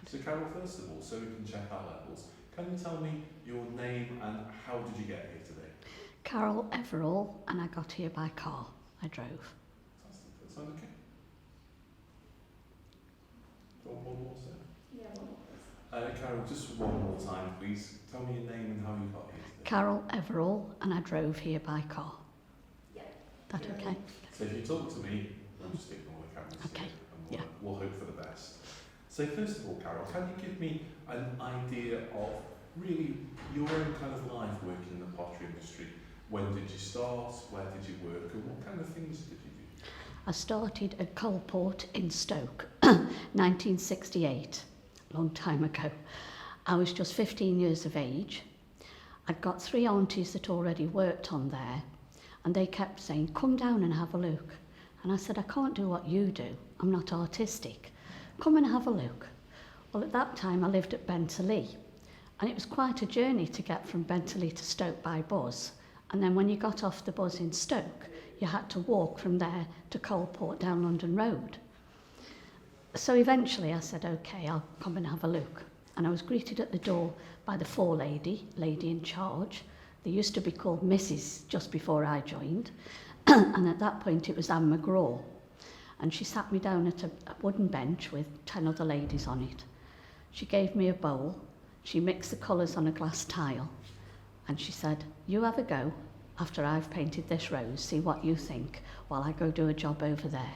So Carol, first of all, so we can check our levels, can you tell me your name and how did you get here today? Carol Everall, and I got here by car. I drove. Fantastic. Does that sound okay? Do you want one more, sir? Yeah, one more, please. Carol, just one more time, please. Tell me your name and how you got here today. Carol Everall, and I drove here by car. Yeah. That okay? So if you talk to me, we'll just ignore the cameras Okay. here, and we'll hope for the best. So first of all, Carol, can you give me an idea of really your own kind of life working in the pottery industry? When did you start? Where did you work? And what kind of things did you do? I started at Coalport in Stoke, 1968, a long time ago. I was just 15 years of age. I'd got 3 aunties that already worked on there, and they kept saying, come down and have a look. And I said, I can't do what you do. I'm not artistic. Come and have a look. Well, at that time, I lived at Bentley, and it was quite a journey to get from Bentley to Stoke by bus. And then when you got off the bus in Stoke, you had to walk from there to Coalport down London Road. So eventually I said, okay, I'll come and have a look. And I was greeted at the door by the lady in charge. They used to be called Mrs. just before I joined. And at that point it was Anne McGraw. And she sat me down at a wooden bench with 10 other ladies on it. She gave me a bowl. She mixed the colours on a glass tile. And she said, you have a go after I've painted this rose, see what you think, while I go do a job over there.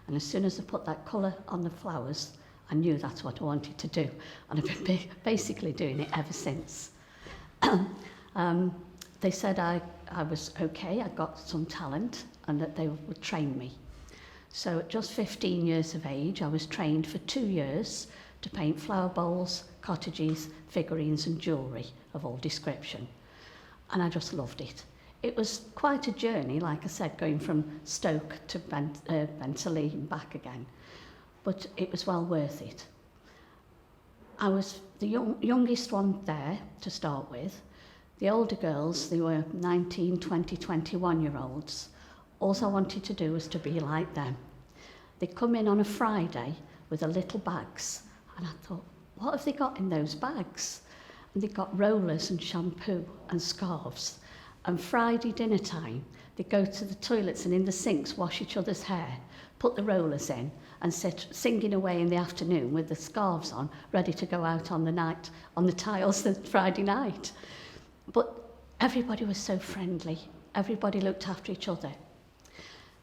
And as soon as I put that colour on the flowers, I knew that's what I wanted to do. And I've been basically doing it ever since. They said I was okay, I got some talent, and that they would train me. So at just 15 years of age, I was trained for 2 years to paint flower bowls, cottages, figurines and jewellery of all description. And I just loved it. It was quite a journey, like I said, going from Stoke to Bentley and back again. But it was well worth it. I was the youngest one there to start with. The older girls, they were 19, 20, 21-year-olds. All I wanted to do was to be like them. They'd come in on a Friday with their little bags, and I thought, what have they got in those bags? And they got rollers and shampoo and scarves. And Friday dinner time, they'd go to the toilets and in the sinks wash each other's hair, put the rollers in, and sit singing away in the afternoon with the scarves on, ready to go out on the tiles the Friday night. But everybody was so friendly. Everybody looked after each other.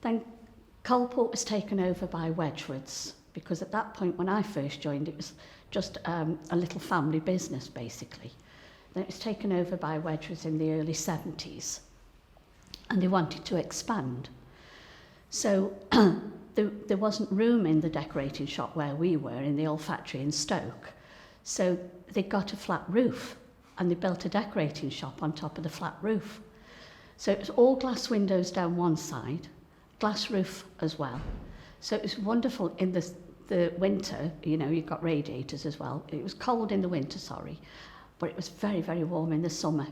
Then Coalport was taken over by Wedgwoods, because at that point when I first joined, it was just a little family business, basically. Then it was taken over by Wedgwoods in the early 70s, and they wanted to expand. So there wasn't room in the decorating shop where we were, in the old factory in Stoke. So they got a flat roof, and they built a decorating shop on top of the flat roof. So it was all glass windows down one side, glass roof as well. So it was wonderful in the winter, you know, you've got radiators as well. It was cold in the winter, but it was very, very warm in the summer.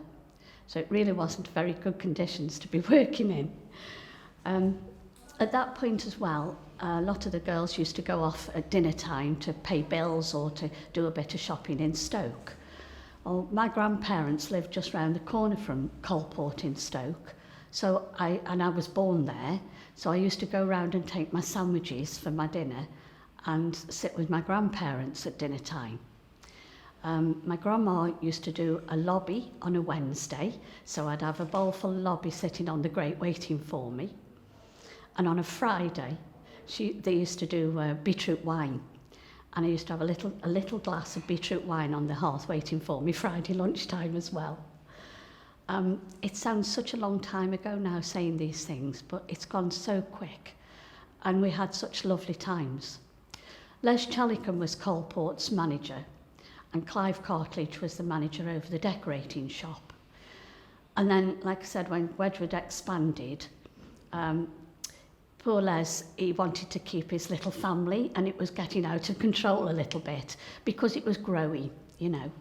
So it really wasn't very good conditions to be working in. At that point as well, a lot of the girls used to go off at dinner time to pay bills or to do a bit of shopping in Stoke. Well, my grandparents lived just round the corner from Coalport in Stoke, so I was born there, so I used to go round and take my sandwiches for my dinner and sit with my grandparents at dinner time. My grandma used to do a lobby on a Wednesday, so I'd have a bowl full of lobby sitting on the grate waiting for me. And on a Friday, they used to do beetroot wine. And I used to have a little glass of beetroot wine on the hearth waiting for me Friday lunchtime as well. It sounds such a long time ago now saying these things, but it's gone so quick. And we had such lovely times. Les Challicum was Coalport's manager, and Clive Cartledge was the manager over the decorating shop. And then, like I said, when Wedgwood expanded, poor Les, he wanted to keep his little family, and it was getting out of control a little bit because it was growing, you know.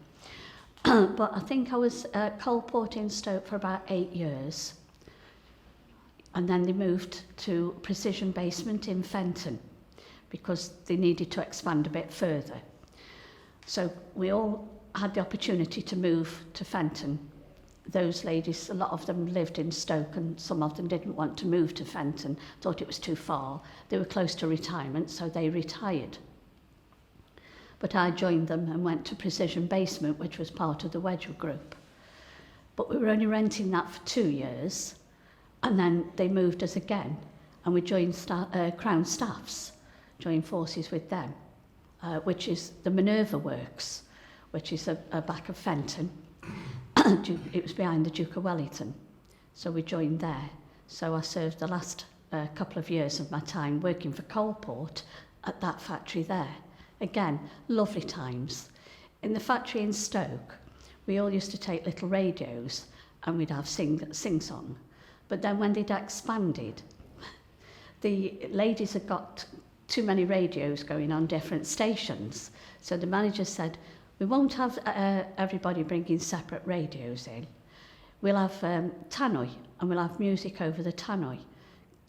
But I think I was at Coalport in Stoke for about 8 years. And then they moved to Precision Basement in Fenton because they needed to expand a bit further. So we all had the opportunity to move to Fenton. Those ladies, a lot of them lived in Stoke and some of them didn't want to move to Fenton, thought it was too far. They were close to retirement, so they retired. But I joined them and went to Precision Basement, which was part of the Wedgwood Group. But we were only renting that for 2 years, and then they moved us again, and we joined Crown Staffs, joined forces with them, which is the Minerva Works, which is a back of Fenton. It was behind the Duke of Wellington, so we joined there. So I served the last couple of years of my time working for Coalport at that factory there. Again, lovely times. In the factory in Stoke, we all used to take little radios and we'd have sing-song. But then when they'd expanded, the ladies had got too many radios going on different stations. So the manager said, we won't have everybody bringing separate radios in. We'll have tannoy and we'll have music over the tannoy.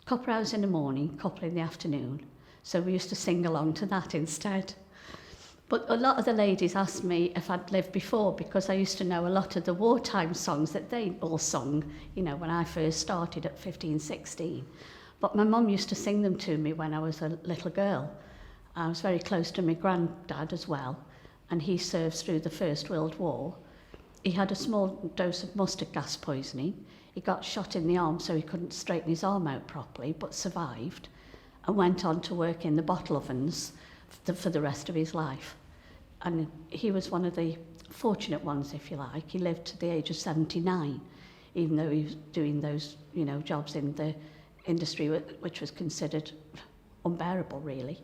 Couple hours in the morning, couple in the afternoon. So we used to sing along to that instead. But a lot of the ladies asked me if I'd lived before because I used to know a lot of the wartime songs that they all sung, you know, when I first started at 15, 16. But my mum used to sing them to me when I was a little girl. I was very close to my granddad as well, and he served through the First World War. He had a small dose of mustard gas poisoning. He got shot in the arm so he couldn't straighten his arm out properly, but survived and went on to work in the bottle ovens for the rest of his life. And he was one of the fortunate ones, if you like. He lived to the age of 79, even though he was doing those, you know, jobs in the industry which was considered unbearable, really.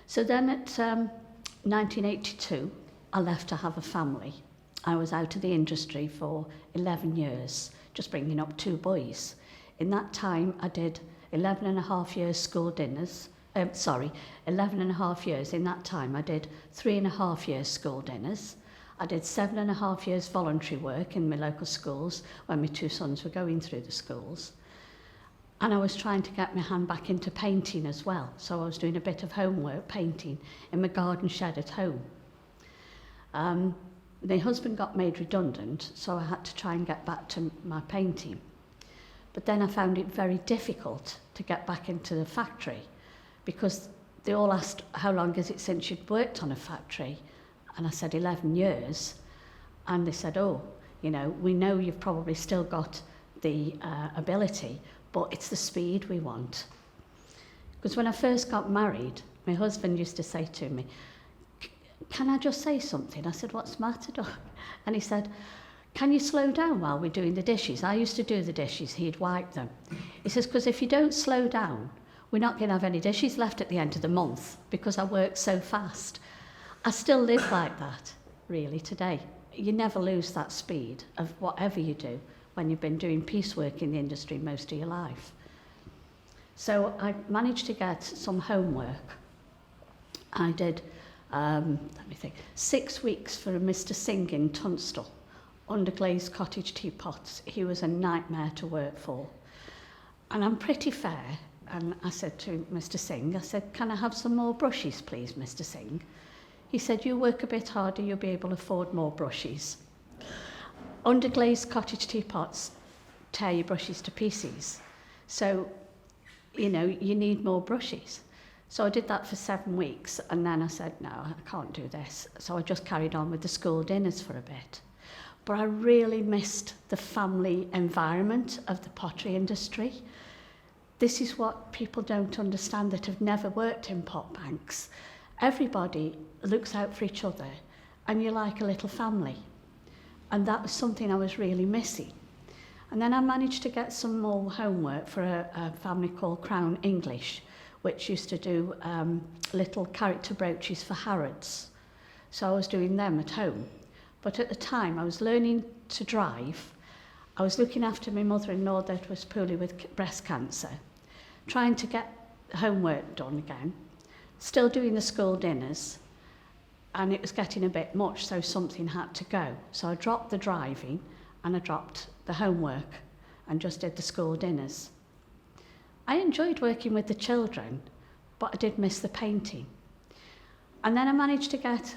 So then at 1982, I left to have a family. I was out of the industry for 11 years, just bringing up 2 boys. In that time, I did 11 and a half years school dinners. 11 and a half years. In that time, I did 3.5 years school dinners. I did 7.5 years voluntary work in my local schools when my 2 sons were going through the schools. And I was trying to get my hand back into painting as well. So I was doing a bit of homework painting in my garden shed at home. My husband got made redundant, so I had to try and get back to my painting. But then I found it very difficult to get back into the factory because they all asked, how long is it since you'd worked on a factory? And I said, 11 years. And they said, oh, you know, we know you've probably still got the ability, but it's the speed we want. Because when I first got married, my husband used to say to me, can I just say something? I said, what's the matter, Doc? And he said, can you slow down while we're doing the dishes? I used to do the dishes, he'd wipe them. He says, because if you don't slow down, we're not going to have any dishes left at the end of the month because I work so fast. I still live like that, really, today. You never lose that speed of whatever you do when you've been doing piecework in the industry most of your life. So I managed to get some homework. I did, 6 weeks for a Mr. Singh in Tunstall, under glazed cottage teapots. He was a nightmare to work for. And I'm pretty fair. And I said to Mr. Singh, I said, can I have some more brushes, please, Mr. Singh? He said, you work a bit harder, you'll be able to afford more brushes. Under glazed cottage teapots tear your brushes to pieces. So, you know, you need more brushes. So I did that for 7 weeks, and then I said, no, I can't do this. So I just carried on with the school dinners for a bit. But I really missed the family environment of the pottery industry. This is what people don't understand that have never worked in pot banks. Everybody looks out for each other, and you're like a little family. And that was something I was really missing. And then I managed to get some more homework for a family called Crown English, which used to do little character brooches for Harrods. So I was doing them at home. But at the time, I was learning to drive. I was looking after my mother-in-law that was poorly with breast cancer, trying to get homework done again, still doing the school dinners, and it was getting a bit much, so something had to go. So I dropped the driving and I dropped the homework and just did the school dinners. I enjoyed working with the children, but I did miss the painting. And then I managed to get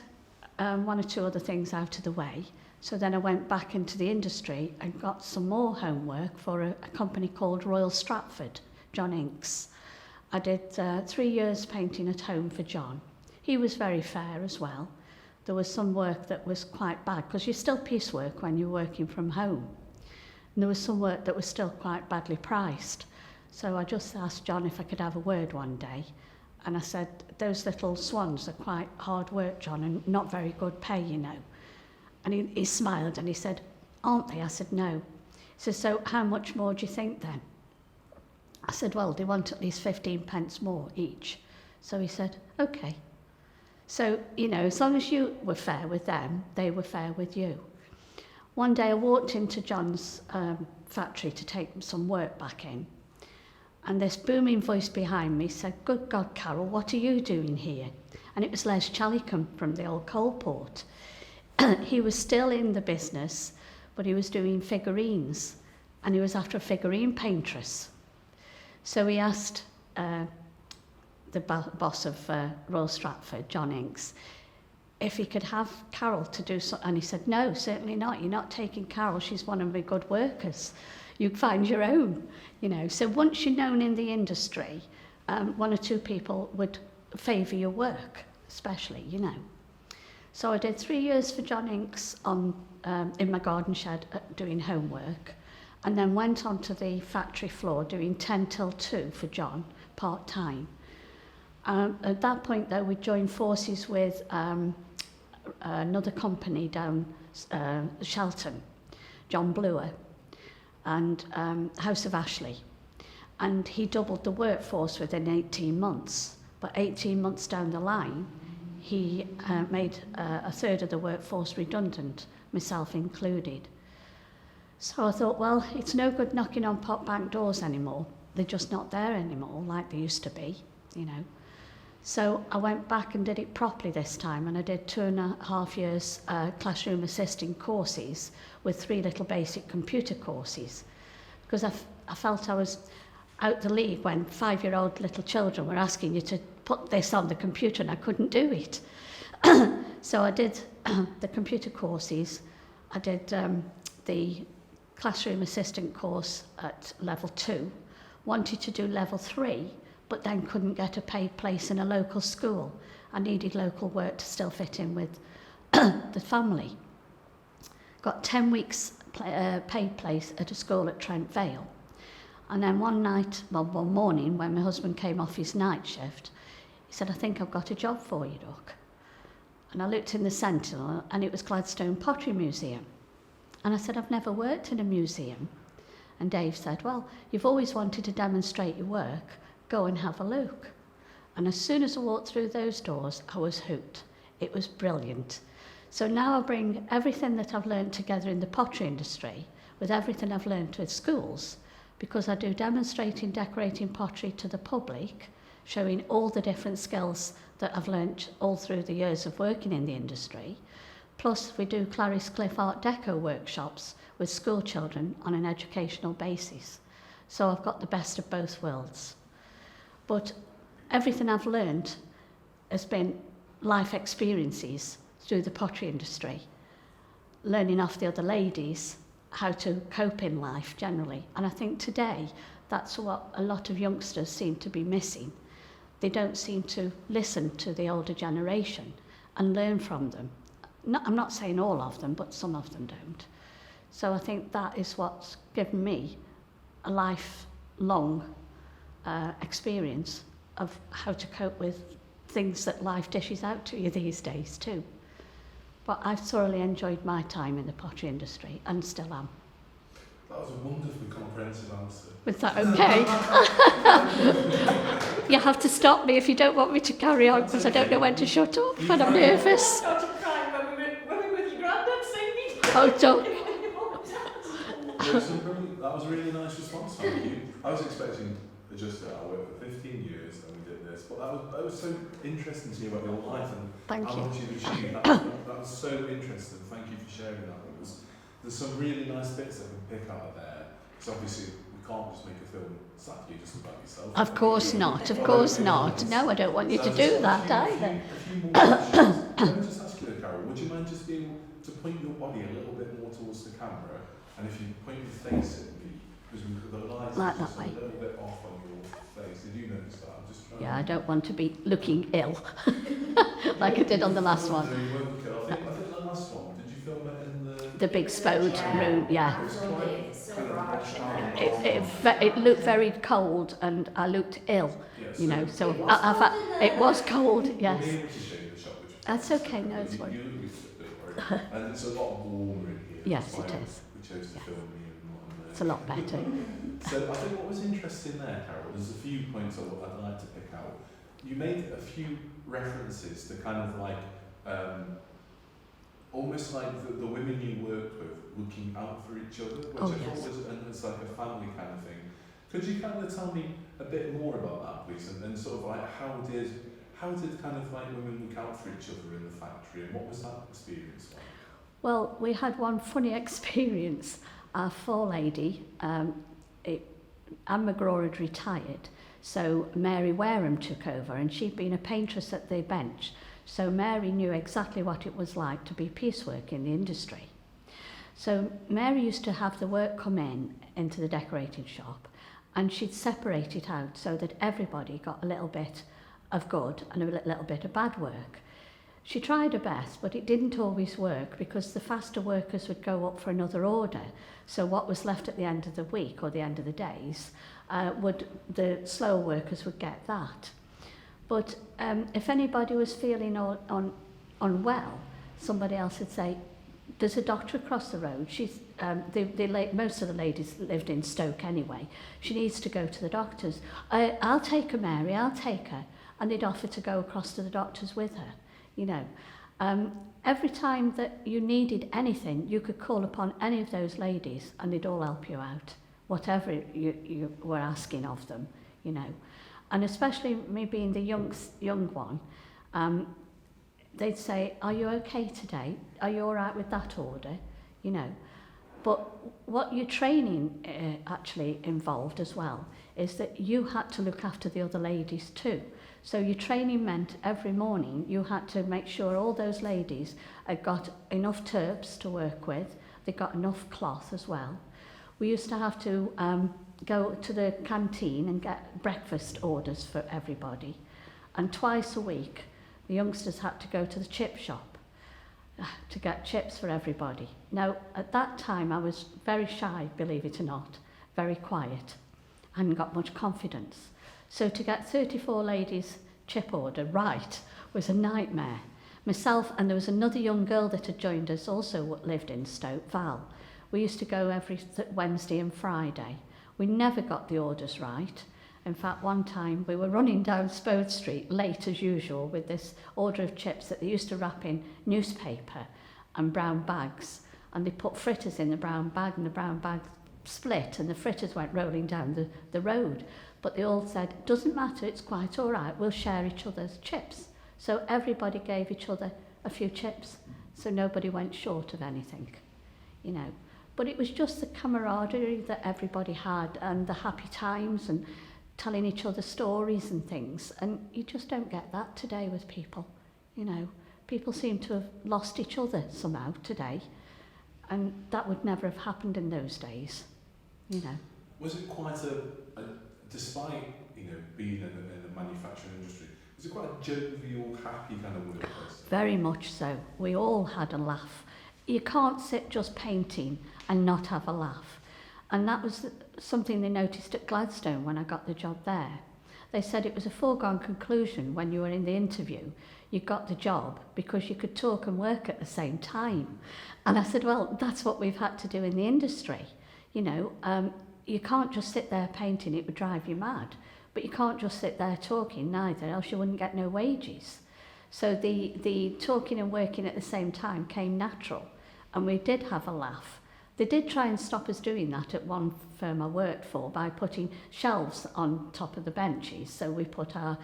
one or two other things out of the way. So then I went back into the industry and got some more homework for a company called Royal Stratford, John Inks. I did 3 years painting at home for John. He was very fair as well. There was some work that was quite bad, because you're still piecework when you're working from home. And there was some work that was still quite badly priced. So I just asked John if I could have a word one day. And I said, those little swans are quite hard work, John, and not very good pay, you know. And he smiled and he said, aren't they? I said, no. He said, so how much more do you think then? I said, well, they want at least 15 pence more each. So he said, okay. So, you know, as long as you were fair with them, they were fair with you. One day I walked into John's factory to take some work back in. And this booming voice behind me said, good God, Carol, what are you doing here? And it was Les Challicum from the old coal port. He was still in the business, but he was doing figurines. And he was after a figurine paintress. So he asked the boss of Royal Stratford, John Inks, if he could have Carol to do so. And he said, no, certainly not. You're not taking Carol. She's one of my good workers. You'd find your own, you know. So once you're known in the industry, one or two people would favour your work, especially, you know. So I did 3 years for John Inks in my garden shed doing homework, and then went on to the factory floor doing 10 till 2 for John, part-time. At that point, though, we joined forces with another company down Shelton, John Blewer, and House of Ashley. And he doubled the workforce within 18 months. But 18 months down the line, he made a third of the workforce redundant, myself included. So I thought, well, it's no good knocking on pot bank doors anymore. They're just not there anymore like they used to be, you know. So I went back and did it properly this time, and I did 2.5 years classroom assisting courses with 3 little basic computer courses, because I felt I was out the league when 5-year-old little children were asking you to put this on the computer, and I couldn't do it. So I did the computer courses. I did the classroom assistant course at level 2, wanted to do level 3, but then couldn't get a paid place in a local school. I needed local work to still fit in with the family. Got 10 weeks paid place at a school at Trent Vale. And then one morning, when my husband came off his night shift, he said, I think I've got a job for you, Doc. And I looked in the Sentinel, and it was Gladstone Pottery Museum. And I said, I've never worked in a museum. And Dave said, well, you've always wanted to demonstrate your work. Go and have a look. And as soon as I walked through those doors, I was hooked. It was brilliant. So now I bring everything that I've learned together in the pottery industry with everything I've learned with schools, because I do demonstrating decorating pottery to the public, showing all the different skills that I've learnt all through the years of working in the industry. Plus, we do Clarice Cliff Art Deco workshops with school children on an educational basis. So I've got the best of both worlds. But everything I've learned has been life experiences through the pottery industry, learning off the other ladies how to cope in life generally. And I think today that's what a lot of youngsters seem to be missing. They don't seem to listen to the older generation and learn from them. I'm not saying all of them, but some of them don't. So I think that is what's given me a lifelong experience of how to cope with things that life dishes out to you these days too. But I've thoroughly enjoyed my time in the pottery industry and still am. That was a wonderfully comprehensive answer. Was that okay? You have to stop me if you don't want me to carry on, because I don't know when to shut up and I'm nervous. I started crying when we were with your granddad singing. Oh, don't. That was a really nice response, thank you. I was expecting just that I worked for 15 years and we did this, but that was so interesting to hear about your life and Thank how you. much you've achieved. That was so interesting. Thank you for sharing that. There's some really nice bits I can pick out of there. Because obviously we can't just make a film exactly just about yourself. Of course not, of course not. No, I don't want you to do that either. A few more questions. Let me just ask you, Carol, would you mind just being able to point your body a little bit more towards the camera, and if you point your face at me, because the light is Like just that way. a little bit off on your face. Did you notice that? I'm just trying. Yeah, I don't want to be looking ill, like I did on the last one. No, you weren't looking. I think the last one. Did you film it in The big spode room, yeah. It was quite kind of washed out. It looked very cold, and I looked ill, Yeah, you know. So It was cold in there. it was cold, yes. We'll be able to show you the shot, which That's okay, no, it's you fine. look used to it, don't worry. And it's a lot warmer in here. Yes, That's why it is. We chose to film here and not in there. It's a lot better. So I think what was interesting there, Carol, there's a few points I'd like to pick out. You made a few references to kind of like, almost like the women you worked with looking out for each other, which Oh, I thought yes. was, and it's like a family kind of thing. Could you kind of tell me a bit more about that, please, and sort of like how did kind of like women look out for each other in the factory, and what was that experience like? Well, we had one funny experience. Our forelady, Anne McGraw had retired, so Mary Wareham took over, and she'd been a paintress at the bench. So Mary knew exactly what it was like to be piecework in the industry. So Mary used to have the work come into the decorating shop, and she'd separate it out so that everybody got a little bit of good and a little bit of bad work. She tried her best, but it didn't always work, because the faster workers would go up for another order. So what was left at the end of the week or the end of the days, the slower workers would get that. But if anybody was feeling unwell, somebody else would say, there's a doctor across the road. She's most of the ladies lived in Stoke anyway. She needs to go to the doctor's. I'll take her, Mary, I'll take her. And they'd offer to go across to the doctor's with her, you know. Every time that you needed anything, you could call upon any of those ladies and they'd all help you out, whatever you were asking of them, you know. And especially me being the young one, they'd say, are you okay today? Are you all right with that order? You know. But what your training actually involved as well is that you had to look after the other ladies too. So your training meant every morning you had to make sure all those ladies had got enough turps to work with, they got enough cloth as well. We used to have to go to the canteen and get breakfast orders for everybody. And twice a week, the youngsters had to go to the chip shop to get chips for everybody. Now, at that time, I was very shy, believe it or not, very quiet. I hadn't got much confidence. So to get 34 ladies' chip order right was a nightmare. Myself, and there was another young girl that had joined us, also lived in Stoke, Val. We used to go every Wednesday and Friday. We never got the orders right. In fact, one time we were running down Spode Street late as usual with this order of chips that they used to wrap in newspaper and brown bags. And they put fritters in the brown bag, and the brown bag split and the fritters went rolling down the road. But they all said, doesn't matter, it's quite all right, we'll share each other's chips. So everybody gave each other a few chips, so nobody went short of anything, you know. But it was just the camaraderie that everybody had and the happy times and telling each other stories and things. And you just don't get that today with people, you know. People seem to have lost each other somehow today. And that would never have happened in those days, you know. Was it quite despite, you know, being in the manufacturing industry, was it quite a jovial, happy kind of workplace? Very much so. We all had a laugh. You can't sit just painting and not have a laugh. And that was something they noticed at Gladstone when I got the job there. They said it was a foregone conclusion when you were in the interview. You got the job because you could talk and work at the same time. And I said, well, that's what we've had to do in the industry. You know, you can't just sit there painting, it would drive you mad. But you can't just sit there talking neither, else you wouldn't get no wages. So the talking and working at the same time came natural. And we did have a laugh. They did try and stop us doing that at one firm I worked for by putting shelves on top of the benches. So we put our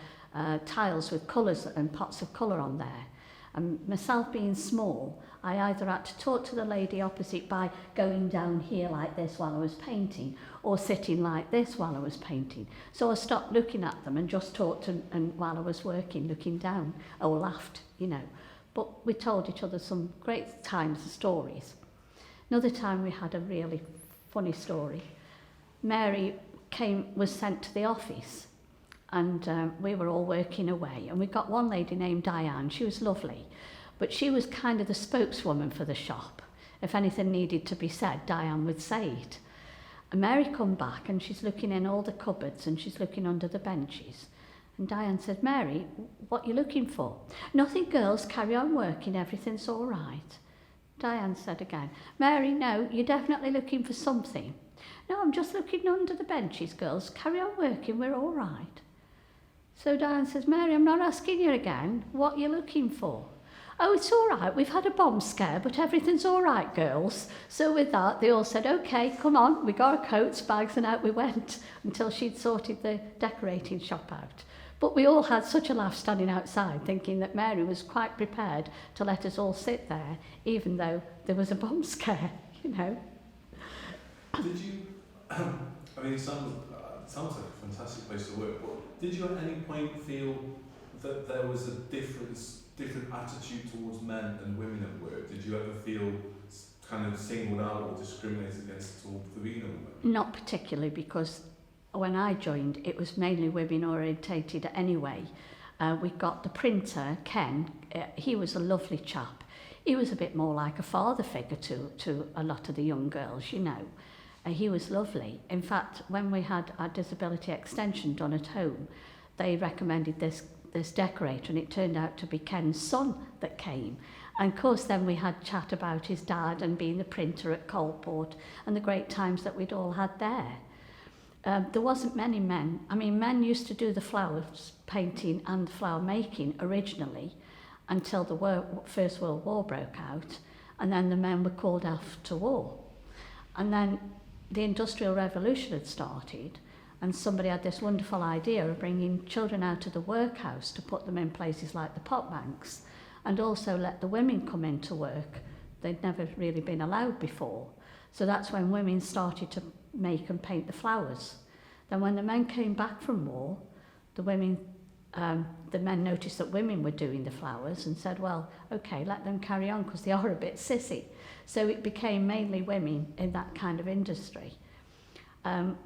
tiles with colours and pots of colour on there. And myself being small, I either had to talk to the lady opposite by going down here like this while I was painting, or sitting like this while I was painting. So I stopped looking at them and just talked and while I was working, looking down, or laughed, you know. But we told each other some great times of stories. Another time we had a really funny story. Mary was sent to the office, and we were all working away, and we got one lady named Diane. She was lovely, but she was kind of the spokeswoman for the shop. If anything needed to be said, Diane would say it. And Mary come back, and she's looking in all the cupboards, and she's looking under the benches. And Diane said, "Mary, what you looking for?" "Nothing, girls, carry on working, everything's all right." Diane said again, "Mary, no, you're definitely looking for something." "No, I'm just looking under the benches, girls, carry on working, we're all right." So Diane says, "Mary, I'm not asking you again, what you're looking for?" "Oh, it's all right, we've had a bomb scare, but everything's all right, girls." So with that, they all said, "Okay, come on." We got our coats, bags, and out we went until she'd sorted the decorating shop out. But we all had such a laugh standing outside, thinking that Mary was quite prepared to let us all sit there, even though there was a bomb scare, you know. Did you, I mean, it sounds like a fantastic place to work, but did you at any point feel that there was a different attitude towards men and women at work? Did you ever feel kind of singled out or discriminated against at all for being a woman? Not particularly, because when I joined, it was mainly women orientated anyway. We got the printer, Ken. He was a lovely chap. He was a bit more like a father figure to a lot of the young girls, you know. He was lovely. In fact, when we had our disability extension done at home, they recommended this decorator, and it turned out to be Ken's son that came. And of course then we had chat about his dad and being the printer at Coalport and the great times that we'd all had there. There wasn't many men. I mean, men used to do the flowers painting and the flower making originally until the First World War broke out, and then the men were called off to war. And then the Industrial Revolution had started, and somebody had this wonderful idea of bringing children out of the workhouse to put them in places like the pot banks, and also let the women come into work. They'd never really been allowed before. So that's when women started to make and paint the flowers. Then when the men came back from war, the men noticed that women were doing the flowers and said, well, okay, let them carry on because they are a bit sissy. So it became mainly women in that kind of industry.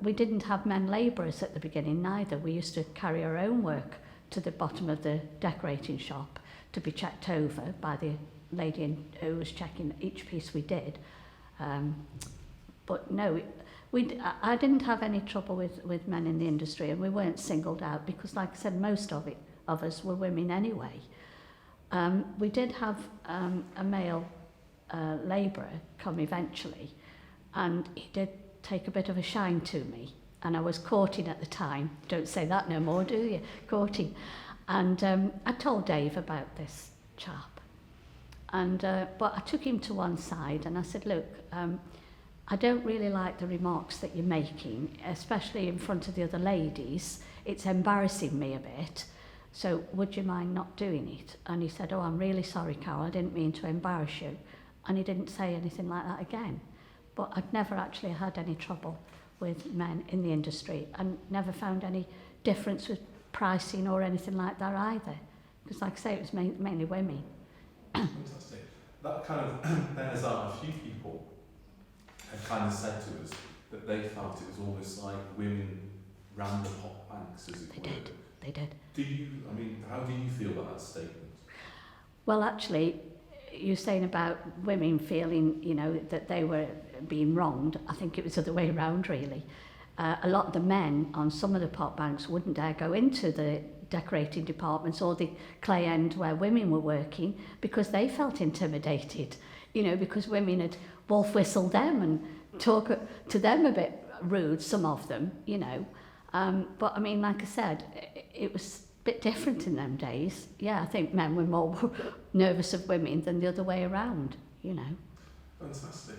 We didn't have men labourers at the beginning neither. We used to carry our own work to the bottom of the decorating shop to be checked over by the lady who was checking each piece we did. But no, I didn't have any trouble with men in the industry, and we weren't singled out because, like I said, most of us were women anyway. We did have a male labourer come eventually, and he did take a bit of a shine to me, and I was courting at the time. Don't say that no more, do you? Courting. And I told Dave about this chap, and but I took him to one side and I said, look, I don't really like the remarks that you're making, especially in front of the other ladies. It's embarrassing me a bit, so would you mind not doing it? And he said, oh, I'm really sorry, Carol, I didn't mean to embarrass you. And he didn't say anything like that again. But I'd never actually had any trouble with men in the industry, and never found any difference with pricing or anything like that either. Because like I say, it was mainly women. Fantastic. That kind of bears out a few people have kind of said to us that they felt it was almost like women ran the pot banks, as it were. They did. Do you, I mean, how do you feel about that statement? Well, actually, you're saying about women feeling, you know, that they were being wronged. I think it was the other way around, really. A lot of the men on some of the pot banks wouldn't dare go into the decorating departments or the clay end where women were working because they felt intimidated, you know, because women had wolf whistled them and talk to them a bit rude, some of them, you know. But I mean, like I said, it was a bit different in them days. Yeah, I think men were more nervous of women than the other way around, you know. Fantastic.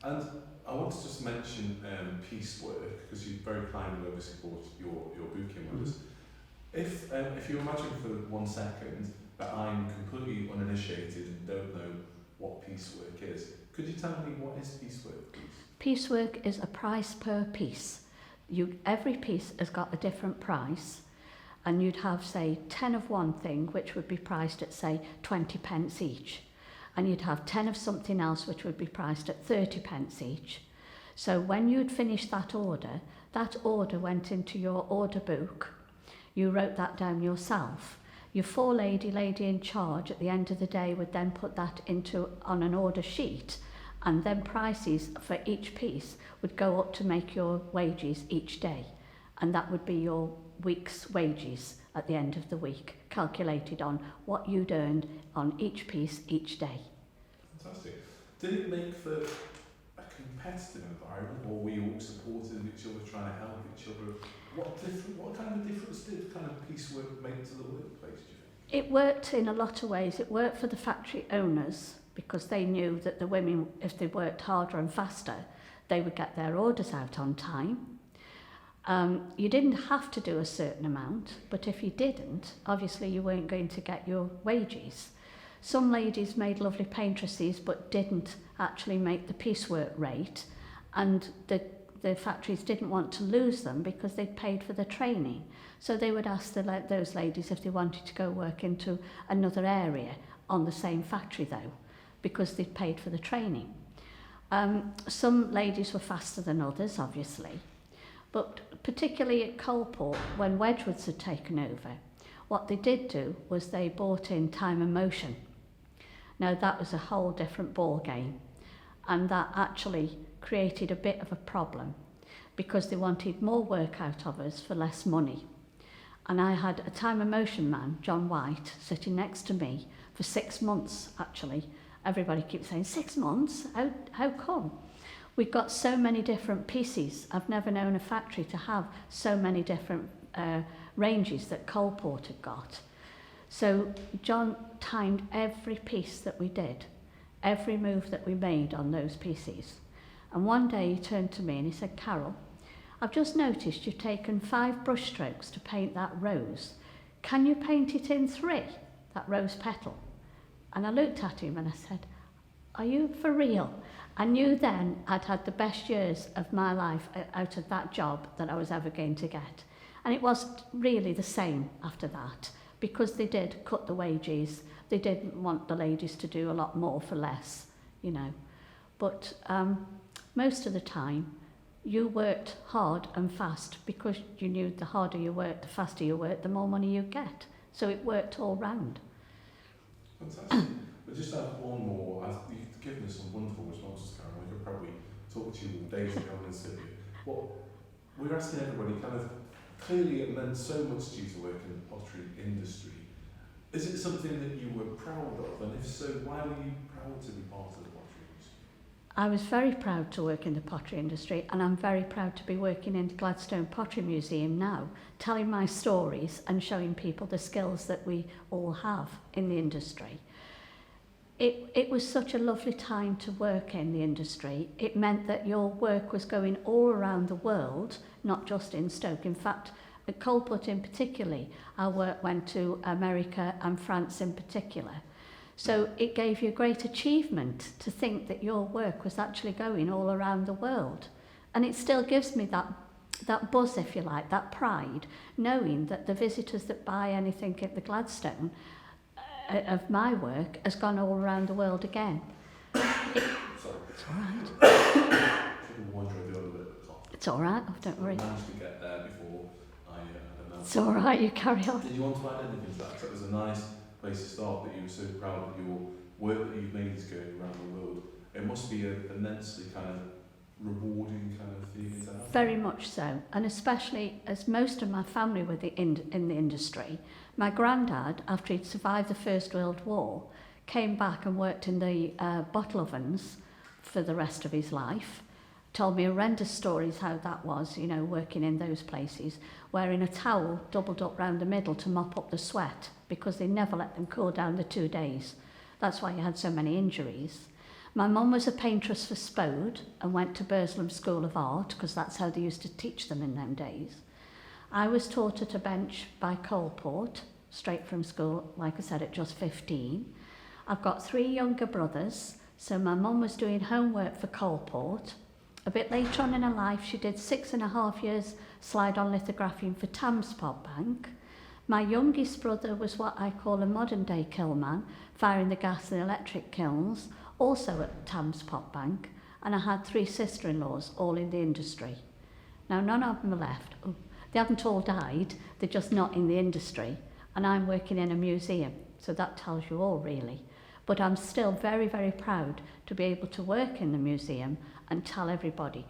And I want to just mention piecework, because you very kindly obviously brought your book in with us. If you imagine for 1 second that I'm completely uninitiated and don't know what piecework is. Could you tell me what is piecework, please? Piecework is a price per piece. Every piece has got a different price, and you'd have, say, 10 of one thing, which would be priced at, say, 20 pence each. And you'd have 10 of something else, which would be priced at 30 pence each. So when you'd finished that order went into your order book. You wrote that down yourself. Your lady in charge at the end of the day would then put that on an order sheet, and then prices for each piece would go up to make your wages each day. And that would be your week's wages at the end of the week, calculated on what you'd earned on each piece each day. Fantastic. Did it make for a competitive environment, or were you all supporting each other, trying to help each other? What kind of difference did kind of piecework make to the workplace, do you think? It worked in a lot of ways. It worked for the factory owners because they knew that the women, if they worked harder and faster, they would get their orders out on time. You didn't have to do a certain amount, but if you didn't, obviously you weren't going to get your wages. Some ladies made lovely paintresses but didn't actually make the piecework rate, and the factories didn't want to lose them because they'd paid for the training. So they would ask those ladies if they wanted to go work into another area on the same factory though, because they'd paid for the training. Some ladies were faster than others, obviously, but particularly at Coalport, when Wedgwoods had taken over, what they did do was they bought in time and motion. Now that was a whole different ball game, and that actually created a bit of a problem because they wanted more work out of us for less money. And I had a time and motion man, John White, sitting next to me for 6 months actually. Everybody keeps saying, 6 months? How come? We've got so many different pieces. I've never known a factory to have so many different ranges that Coalport had got. So John timed every piece that we did, every move that we made on those pieces. And one day he turned to me and he said, Carol, I've just noticed you've taken 5 brush strokes to paint that rose. Can you paint it in 3, that rose petal? And I looked at him and I said, are you for real? I knew then I'd had the best years of my life out of that job that I was ever going to get. And it wasn't really the same after that, because they did cut the wages. They didn't want the ladies to do a lot more for less, you know. But most of the time, you worked hard and fast because you knew the harder you worked, the faster you worked, the more money you get. So it worked all round. Fantastic. But just have one more. You've given us some wonderful responses, Karen. We could probably talk to you all day to be honest with you. Well, we're asking everybody kind of, clearly it meant so much to you to work in the pottery industry. Is it something that you were proud of? And if so, why were you proud to be part of the pottery industry? I was very proud to work in the pottery industry, and I'm very proud to be working in the Gladstone Pottery Museum now, telling my stories and showing people the skills that we all have in the industry. It was such a lovely time to work in the industry. It meant that your work was going all around the world, not just in Stoke. In fact, at Coalport in particular, our work went to America and France in particular. So it gave you a great achievement to think that your work was actually going all around the world. And it still gives me that buzz, if you like, that pride, knowing that the visitors that buy anything at the Gladstone of my work has gone all around the world again. Sorry. It's all right. It's all right. Oh, don't worry. I managed to get there before I announced. It's all right. You carry on. Did you want to add anything to that? So it was a nice place to start, that you were so proud of your work that you've made is going around the world. It must be an immensely kind of rewarding kind of thing to have. Very much so, and especially as most of my family were in the industry. My granddad, after he'd survived the First World War, came back and worked in the bottle ovens for the rest of his life. Told me horrendous stories how that was, you know, working in those places, wearing a towel doubled up round the middle to mop up the sweat because they never let them cool down the 2 days. That's why he had so many injuries. My mum was a paintress for Spode and went to Burslem School of Art because that's how they used to teach them in them days. I was taught at a bench by Coalport straight from school, like I said, at just 15. I've got 3 younger brothers, so my mum was doing homework for Coalport. A bit later on in her life, she did 6.5 years slide-on lithography for Thames Pod Bank. My youngest brother was what I call a modern-day killman, firing the gas and electric kilns, also at Thames Pod Bank, and I had 3 sister-in-laws, all in the industry. Now, none of them are left. They haven't all died, they're just not in the industry, and I'm working in a museum, so that tells you all, really. But I'm still very, very proud to be able to work in the museum and tell everybody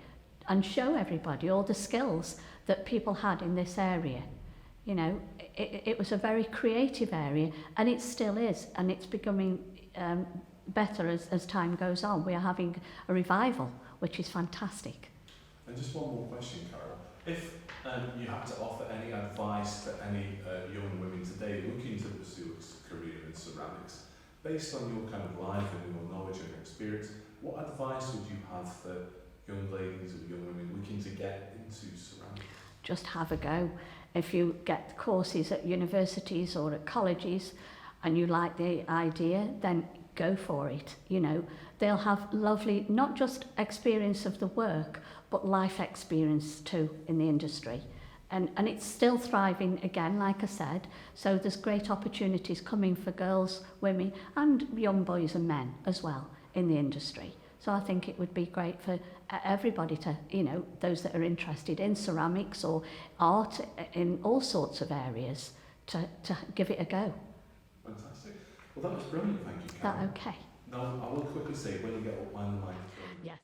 and show everybody all the skills that people had in this area. You know, it was a very creative area, and it still is, and it's becoming better as time goes on. We are having a revival, which is fantastic. And just one more question, Carol. If you had to offer any advice to any young women today looking to pursue a career in ceramics, based on your kind of life and your knowledge and experience, what advice would you have for young ladies or young women looking to get into ceramics? Just have a go. If you get courses at universities or at colleges and you like the idea, then go for it. You know, they'll have lovely, not just experience of the work, but life experience too in the industry. And it's still thriving again, like I said, so there's great opportunities coming for girls, women and young boys and men as well in the industry. So I think it would be great for everybody to, you know, those that are interested in ceramics or art in all sorts of areas to give it a go. Fantastic. Well, that was brilliant, thank you, Is Carol. that okay? Now, I will quickly say, when you get up on the microphone, Yes.